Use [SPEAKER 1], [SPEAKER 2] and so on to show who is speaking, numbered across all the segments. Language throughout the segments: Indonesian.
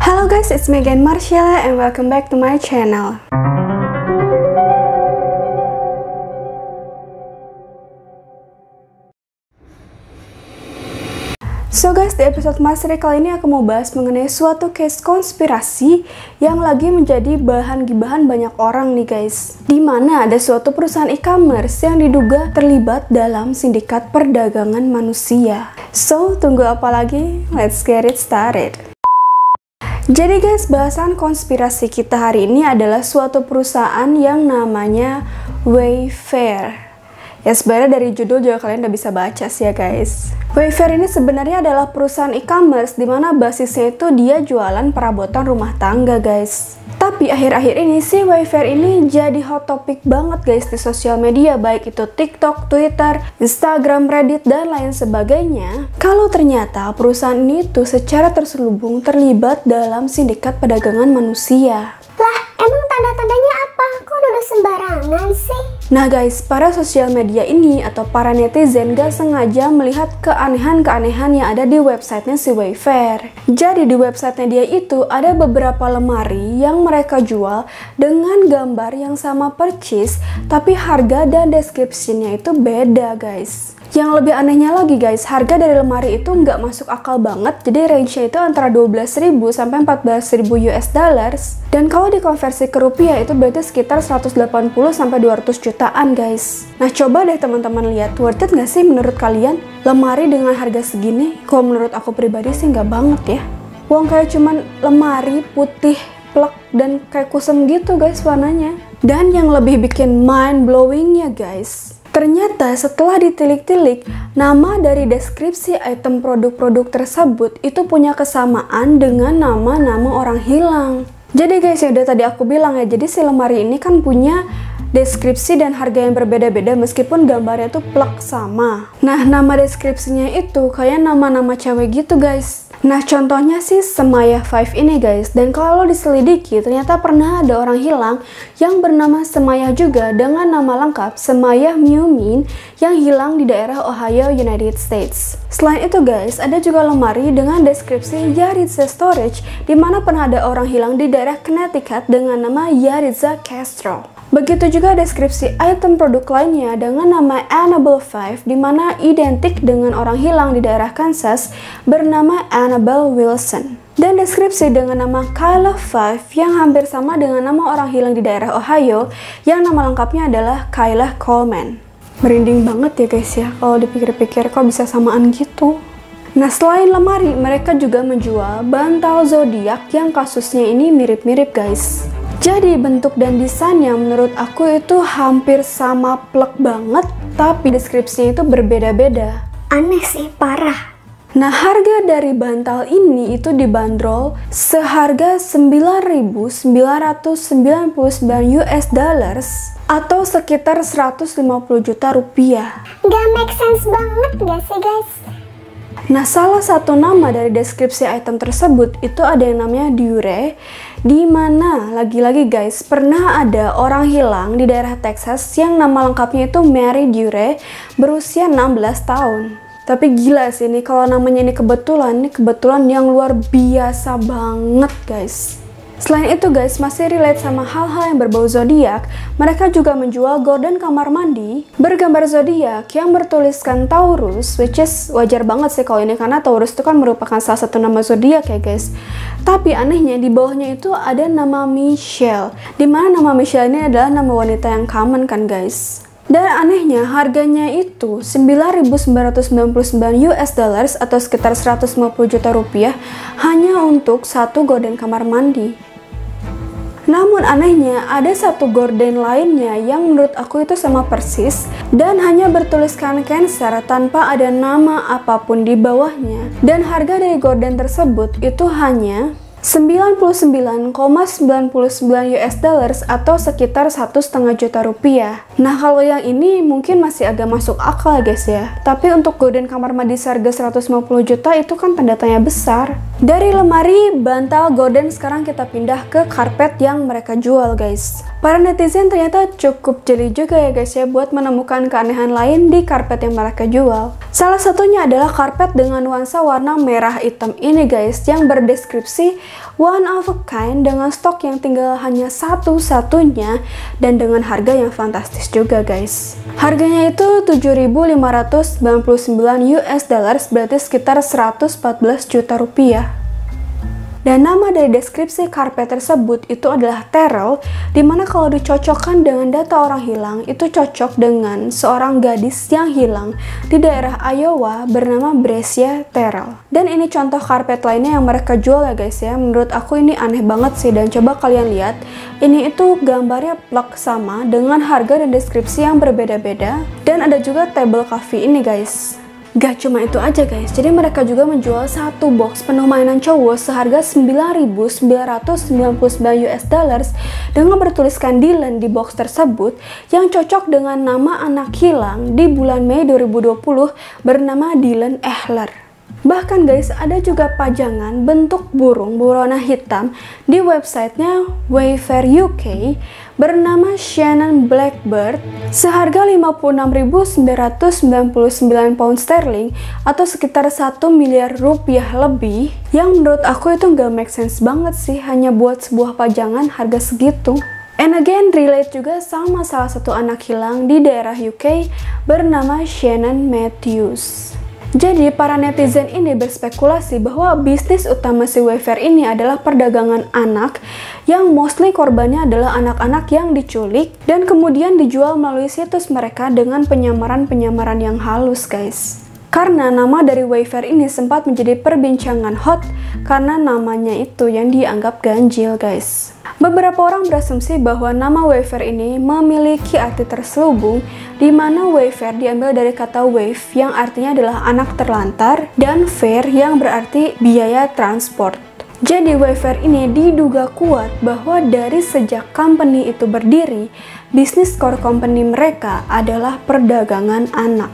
[SPEAKER 1] Halo guys, it's me again Marshalla and welcome back to my channel. So guys, di episode Mastery kali ini aku mau bahas mengenai suatu case konspirasi yang lagi menjadi bahan gibahan banyak orang nih guys. Dimana ada suatu perusahaan e-commerce yang diduga terlibat dalam sindikat perdagangan manusia. So, tunggu apa lagi? Let's get it started. Jadi guys, bahasan konspirasi kita hari ini adalah suatu perusahaan yang namanya Wayfair. Ya sebenarnya dari judul juga kalian udah bisa baca sih ya guys. Wayfair ini sebenarnya adalah perusahaan e-commerce di mana basisnya itu dia jualan perabotan rumah tangga guys. Tapi akhir-akhir ini si Wayfair ini jadi hot topic banget guys di sosial media, baik itu TikTok, Twitter, Instagram, Reddit, dan lain sebagainya. Kalau ternyata perusahaan ini tuh secara terselubung terlibat dalam sindikat perdagangan manusia.
[SPEAKER 2] Lah, emang tanda-tandanya apa? Kok nuduh sembarangan sih?
[SPEAKER 1] Nah guys, para sosial media ini atau para netizen gak sengaja melihat keanehan-keanehan yang ada di websitenya si Wayfair. Jadi di websitenya dia itu ada beberapa lemari yang mereka jual dengan gambar yang sama persis, tapi harga dan deskripsinya itu beda guys. Yang lebih anehnya lagi guys, harga dari lemari itu nggak masuk akal banget. Jadi range-nya itu antara 12.000 sampai 14.000 US dollars. Dan kalau dikonversi ke rupiah itu berarti sekitar 180 sampai 200 jutaan guys. Nah coba deh teman-teman lihat, worth it nggak sih menurut kalian lemari dengan harga segini? Kalau menurut aku pribadi sih nggak banget ya. Wong kayak cuman lemari putih plek dan kayak kusem gitu guys warnanya. Dan yang lebih bikin mind blowingnya guys, ternyata setelah ditilik-tilik, nama dari deskripsi item produk-produk tersebut itu punya kesamaan dengan nama-nama orang hilang. Jadi guys, ya udah tadi aku bilang ya, jadi si lemari ini kan punya deskripsi dan harga yang berbeda-beda meskipun gambarnya tuh plek sama. Nah, nama deskripsinya itu kayak nama-nama cewek gitu guys. Nah, contohnya sih Semaya 5 ini guys. Dan kalau diselidiki, ternyata pernah ada orang hilang yang bernama Semaya juga dengan nama lengkap Semaya Mewmin yang hilang di daerah Ohio, United States. Selain itu guys, ada juga lemari dengan deskripsi Yaritza Storage di mana pernah ada orang hilang di daerah Connecticut dengan nama Yaritza Castro. Begitu juga deskripsi item produk lainnya dengan nama Annabelle 5 di mana identik dengan orang hilang di daerah Kansas bernama Annabelle Wilson. Dan deskripsi dengan nama Kayla 5 yang hampir sama dengan nama orang hilang di daerah Ohio yang nama lengkapnya adalah Kayla Coleman. Merinding banget ya guys ya, kalau dipikir-pikir kok bisa samaan gitu. Nah selain lemari, mereka juga menjual bantal zodiak yang kasusnya ini mirip-mirip guys. Jadi bentuk dan desainnya menurut aku itu hampir sama plek banget, tapi deskripsinya itu berbeda-beda.
[SPEAKER 2] Aneh sih, parah.
[SPEAKER 1] Nah harga dari bantal ini itu dibanderol seharga 9.999 US dollars atau sekitar 150 juta rupiah.
[SPEAKER 2] Gak make sense banget gak sih guys?
[SPEAKER 1] Nah, salah satu nama dari deskripsi item tersebut itu ada yang namanya Dure, di mana lagi-lagi guys pernah ada orang hilang di daerah Texas yang nama lengkapnya itu Mary Dure, berusia 16 tahun. Tapi gila sih ini kalau namanya ini kebetulan yang luar biasa banget guys. Selain itu guys, masih relate sama hal-hal yang berbau zodiak, mereka juga menjual gorden kamar mandi bergambar zodiak yang bertuliskan Taurus, which is wajar banget sih kalau ini karena Taurus itu kan merupakan salah satu nama zodiak ya guys. Tapi anehnya di bawahnya itu ada nama Michelle, dimana nama Michelle ini adalah nama wanita yang common kan guys. Dan anehnya harganya itu 9.999 US dollars atau sekitar 150 juta rupiah hanya untuk satu gorden kamar mandi. Namun anehnya ada satu gorden lainnya yang menurut aku itu sama persis dan hanya bertuliskan Cancer tanpa ada nama apapun di bawahnya. Dan harga dari gorden tersebut itu hanya 99,99 US dollars atau sekitar 1,5 juta rupiah. Nah kalau yang ini mungkin masih agak masuk akal guys ya. Tapi untuk gorden kamar mandi seharga 150 juta itu kan tanda tanya besar. Dari lemari, bantal, gorden, sekarang kita pindah ke karpet yang mereka jual guys. Para netizen ternyata cukup jeli juga ya guys ya buat menemukan keanehan lain di karpet yang mereka jual. Salah satunya adalah karpet dengan nuansa warna merah hitam ini guys, yang berdeskripsi one of a kind dengan stok yang tinggal hanya satu-satunya dan dengan harga yang fantastis juga guys. Harganya itu 7.599 US dollars, berarti sekitar 114 juta rupiah. Dan nama dari deskripsi karpet tersebut itu adalah Terrell, dimana kalau dicocokkan dengan data orang hilang, itu cocok dengan seorang gadis yang hilang di daerah Iowa bernama Brescia Terrell. Dan ini contoh karpet lainnya yang mereka jual ya guys ya. Menurut aku ini aneh banget sih, dan coba kalian lihat, ini itu gambarnya plek sama dengan harga dan deskripsi yang berbeda-beda. Dan ada juga table coffee ini guys. Gak cuma itu aja guys, jadi mereka juga menjual satu box penuh mainan cowok seharga 9.999 US dollars dengan bertuliskan Dylan di box tersebut yang cocok dengan nama anak hilang di bulan Mei 2020 bernama Dylan Ehler. Bahkan guys, ada juga pajangan bentuk burung berwarna hitam di websitenya Wayfair UK bernama Shannon Blackbird seharga 56.999 pound sterling atau sekitar 1 miliar rupiah lebih, yang menurut aku itu nggak make sense banget sih hanya buat sebuah pajangan harga segitu. And again, relate juga sama salah satu anak hilang di daerah UK bernama Shannon Matthews. Jadi para netizen ini berspekulasi bahwa bisnis utama si Wayfair ini adalah perdagangan anak yang mostly korbannya adalah anak-anak yang diculik dan kemudian dijual melalui situs mereka dengan penyamaran-penyamaran yang halus guys. Karena nama dari Wayfair ini sempat menjadi perbincangan hot karena namanya itu yang dianggap ganjil guys. Beberapa orang berasumsi bahwa nama Wayfair ini memiliki arti terselubung, di mana Wayfair diambil dari kata wave yang artinya adalah anak terlantar dan fare yang berarti biaya transport. Jadi Wayfair ini diduga kuat bahwa dari sejak company itu berdiri, bisnis core company mereka adalah perdagangan anak.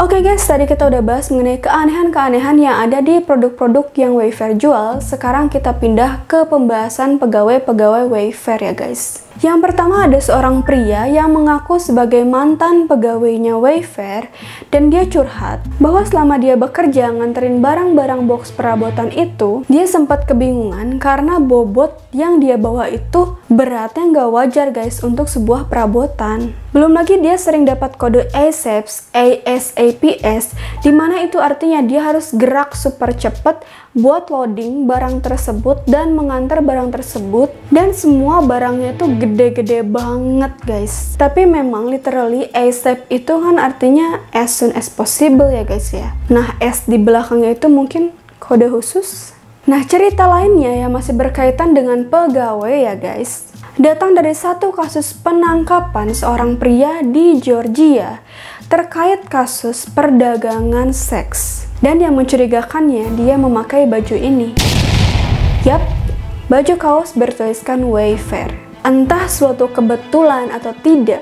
[SPEAKER 1] Oke guys, tadi kita udah bahas mengenai keanehan-keanehan yang ada di produk-produk yang Wayfair jual. Sekarang kita pindah ke pembahasan pegawai-pegawai Wayfair ya guys. Yang pertama ada seorang pria yang mengaku sebagai mantan pegawainya Wayfair dan dia curhat bahwa selama dia bekerja nganterin barang-barang box perabotan itu, dia sempat kebingungan karena bobot yang dia bawa itu beratnya nggak wajar guys untuk sebuah perabotan. Belum lagi dia sering dapat kode ASAPs, dimana itu artinya dia harus gerak super cepat buat loading barang tersebut dan mengantar barang tersebut, dan semua barangnya itu gede-gede banget guys. Tapi memang literally ASAP itu kan artinya as soon as possible ya guys ya. Nah S di belakangnya itu mungkin kode khusus. Nah cerita lainnya yang masih berkaitan dengan pegawai ya guys, datang dari satu kasus penangkapan seorang pria di Georgia terkait kasus perdagangan seks. Dan yang mencurigakannya, dia memakai baju ini. Yap, baju kaos bertuliskan Wayfair. Entah suatu kebetulan atau tidak,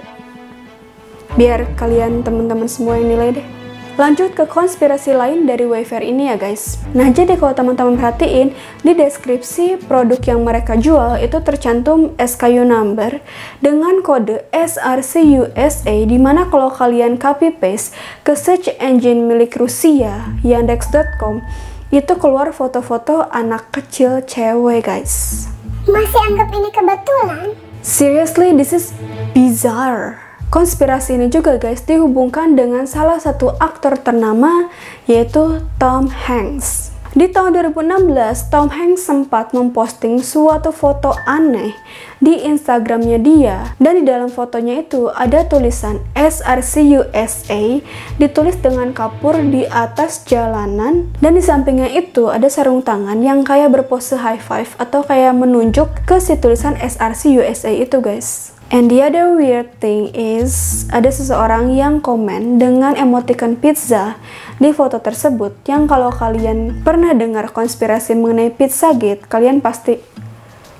[SPEAKER 1] biar kalian teman-teman semua yang nilai deh. Lanjut ke konspirasi lain dari Wayfair ini ya guys. Nah jadi kalau teman-teman perhatiin, di deskripsi produk yang mereka jual itu tercantum SKU number dengan kode SRC-USA, dimana kalau kalian copy paste ke search engine milik Rusia, Yandex.com, itu keluar foto-foto anak kecil cewek guys.
[SPEAKER 2] Masih anggap ini kebetulan?
[SPEAKER 1] Seriously, this is bizarre. Konspirasi ini juga guys dihubungkan dengan salah satu aktor ternama yaitu Tom Hanks. Di tahun 2016, Tom Hanks sempat memposting suatu foto aneh di Instagramnya dia, dan di dalam fotonya itu ada tulisan SRC USA ditulis dengan kapur di atas jalanan, dan di sampingnya itu ada sarung tangan yang kayak berpose high five atau kayak menunjuk ke si tulisan SRC USA itu guys. And the other weird thing is, ada seseorang yang komen dengan emoticon pizza di foto tersebut, yang kalau kalian pernah dengar konspirasi mengenai Pizzagate, kalian pasti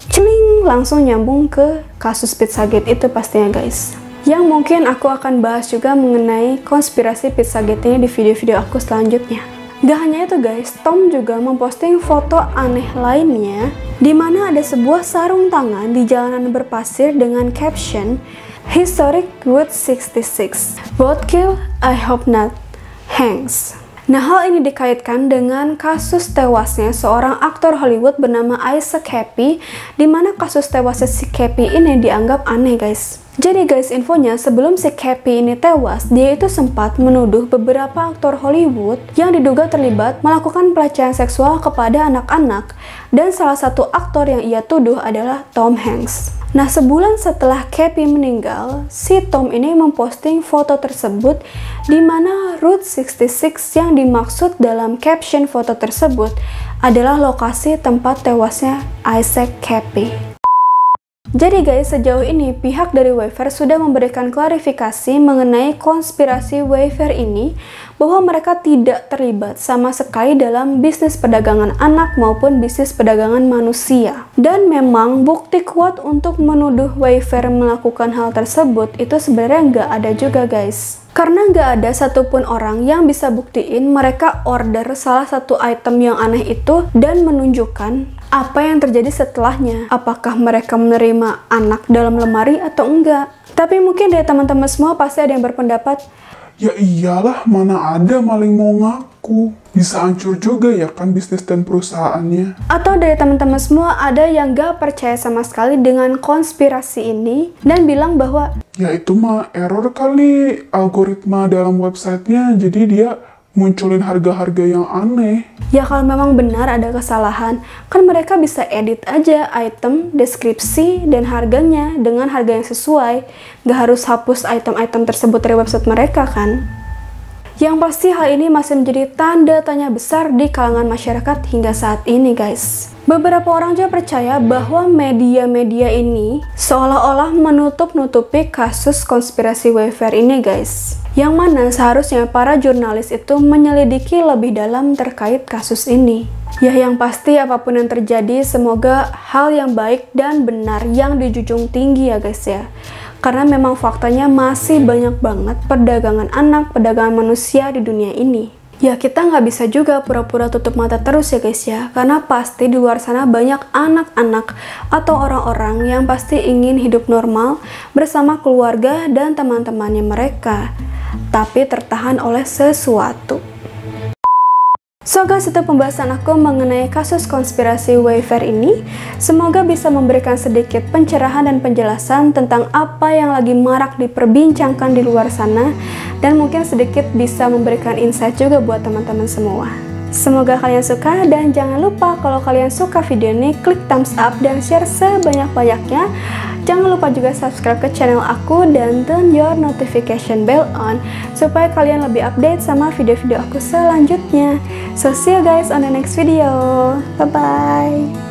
[SPEAKER 1] celing langsung nyambung ke kasus Pizzagate itu pastinya guys. Yang mungkin aku akan bahas juga mengenai konspirasi Pizzagate ini di video-video aku selanjutnya. Gak hanya itu guys, Tom juga memposting foto aneh lainnya di mana ada sebuah sarung tangan di jalanan berpasir dengan caption Historic Route 66 Roadkill, I hope not, Hanks. Nah, hal ini dikaitkan dengan kasus tewasnya seorang aktor Hollywood bernama Isaac Happy, di mana kasus tewasnya si Happy ini dianggap aneh, guys. Jadi guys, infonya sebelum si Happy ini tewas, dia itu sempat menuduh beberapa aktor Hollywood yang diduga terlibat melakukan pelecehan seksual kepada anak-anak, dan salah satu aktor yang ia tuduh adalah Tom Hanks. Nah, sebulan setelah Happy meninggal, si Tom ini memposting foto tersebut di mana Route 66 yang dimaksud dalam caption foto tersebut adalah lokasi tempat tewasnya Isaac Happy. Jadi guys, sejauh ini pihak dari Wayfair sudah memberikan klarifikasi mengenai konspirasi Wayfair ini, bahwa mereka tidak terlibat sama sekali dalam bisnis perdagangan anak maupun bisnis perdagangan manusia. Dan memang bukti kuat untuk menuduh Wayfair melakukan hal tersebut itu sebenarnya nggak ada juga guys. Karena nggak ada satupun orang yang bisa buktiin mereka order salah satu item yang aneh itu dan menunjukkan apa yang terjadi setelahnya. Apakah mereka menerima anak dalam lemari atau enggak. Tapi mungkin dari teman-teman semua pasti ada yang berpendapat,
[SPEAKER 3] ya iyalah, mana ada maling mau ngaku. Bisa hancur juga ya kan bisnis dan perusahaannya.
[SPEAKER 1] Atau dari teman-teman semua ada yang gak percaya sama sekali dengan konspirasi ini dan bilang bahwa
[SPEAKER 3] ya itu mah error kali algoritma dalam websitenya, jadi dia munculin harga-harga yang aneh.
[SPEAKER 1] Ya kalau memang benar ada kesalahan, kan mereka bisa edit aja item, deskripsi, dan harganya dengan harga yang sesuai. Gak harus hapus item-item tersebut dari website mereka kan. Yang pasti hal ini masih menjadi tanda tanya besar di kalangan masyarakat hingga saat ini guys. Beberapa orang juga percaya bahwa media-media ini seolah-olah menutup-nutupi kasus konspirasi Wayfair ini guys. Yang mana seharusnya para jurnalis itu menyelidiki lebih dalam terkait kasus ini. Ya yang pasti apapun yang terjadi, semoga hal yang baik dan benar yang dijunjung tinggi ya guys ya. Karena memang faktanya masih banyak banget perdagangan anak, perdagangan manusia di dunia ini. Ya kita nggak bisa juga pura-pura tutup mata terus ya guys ya. Karena pasti di luar sana banyak anak-anak atau orang-orang yang pasti ingin hidup normal bersama keluarga dan teman-temannya mereka, tapi tertahan oleh sesuatu. So guys, itu pembahasan aku mengenai kasus konspirasi Wayfair ini. Semoga bisa memberikan sedikit pencerahan dan penjelasan tentang apa yang lagi marak diperbincangkan di luar sana, dan mungkin sedikit bisa memberikan insight juga buat teman-teman semua. Semoga kalian suka, dan jangan lupa kalau kalian suka video ini, klik thumbs up dan share sebanyak-banyaknya. Jangan lupa juga subscribe ke channel aku dan turn your notification bell on supaya kalian lebih update sama video-video aku selanjutnya. So see you guys on the next video. Bye bye.